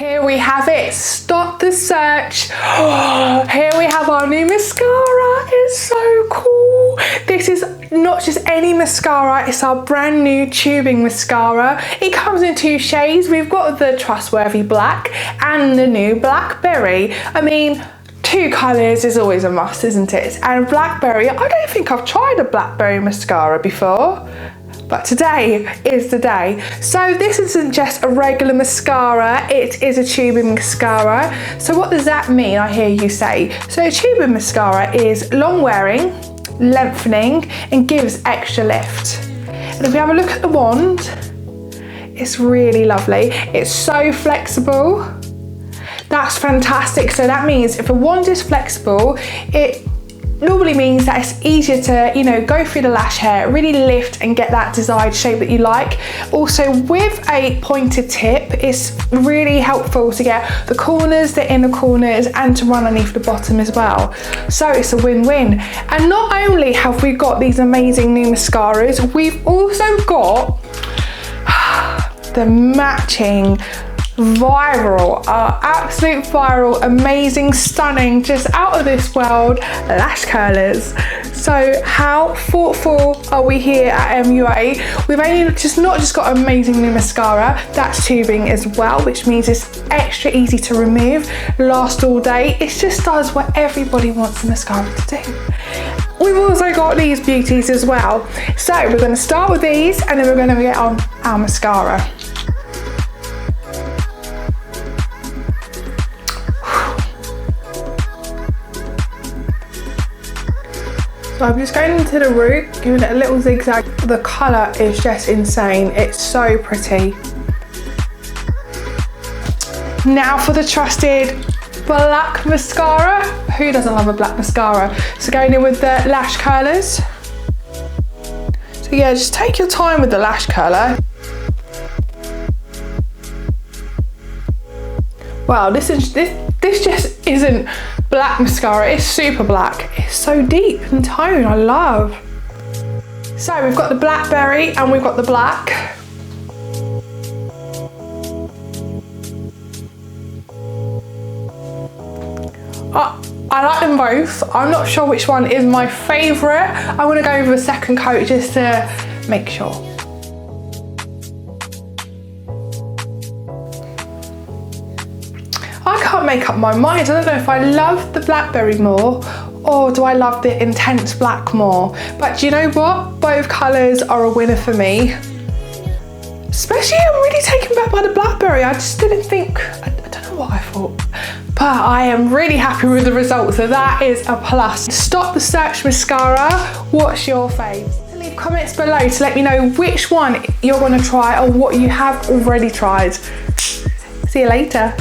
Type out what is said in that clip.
Here we have it, Stop the Search. Here we have our new mascara. It's so cool. This is not just any mascara, it's our brand new tubing mascara. It comes in 2 shades. We've got the trustworthy black and the new blackberry. I mean, 2 colours is always a must, isn't it? And blackberry, I don't think I've tried a blackberry mascara before, but today is the day. So this isn't just a regular mascara, it is a tubing mascara. So what does that mean, I hear you say? So a tubing mascara is long wearing, lengthening, and gives extra lift. And if we have a look at the wand, it's really lovely. It's so flexible. That's fantastic. So that means if a wand is flexible, it normally means that it's easier to, you know, go through the lash hair, really lift and get that desired shape that you like. Also, with a pointed tip, it's really helpful to get the corners, the inner corners, and to run underneath the bottom as well. So it's a win-win. And not only have we got these amazing new mascaras, we've also got the matching viral, absolute viral, amazing, stunning, just out of this world lash curlers. So how thoughtful are we here at MUA? We've only not just got amazing new mascara, that's tubing as well, which means it's extra easy to remove, last all day. It just does what everybody wants the mascara to do. We've also got these beauties as well. So we're going to start with these and then we're going to get on our mascara. So I'm just going into the root, giving it a little zigzag. The colour is just insane. It's so pretty. Now for the trusted black mascara. Who doesn't love a black mascara? So going in with the lash curlers. So yeah, just take your time with the lash curler. Wow, this just isn't black mascara, it's super black. It's so deep in tone, I love. So we've got the blackberry and we've got the black. I like them both. I'm not sure which one is my favourite. I want to go with a second coat just to make sure. I can't make up my mind. I don't know if I love the blackberry more or do I love the intense black more. But do you know what? Both colours are a winner for me. Especially, I'm really taken back by the blackberry. I just didn't think, I don't know what I thought. But I am really happy with the results, so that is a plus. Stop the Search Mascara. What's your fave? Leave comments below to let me know which one you're going to try or what you have already tried. See you later.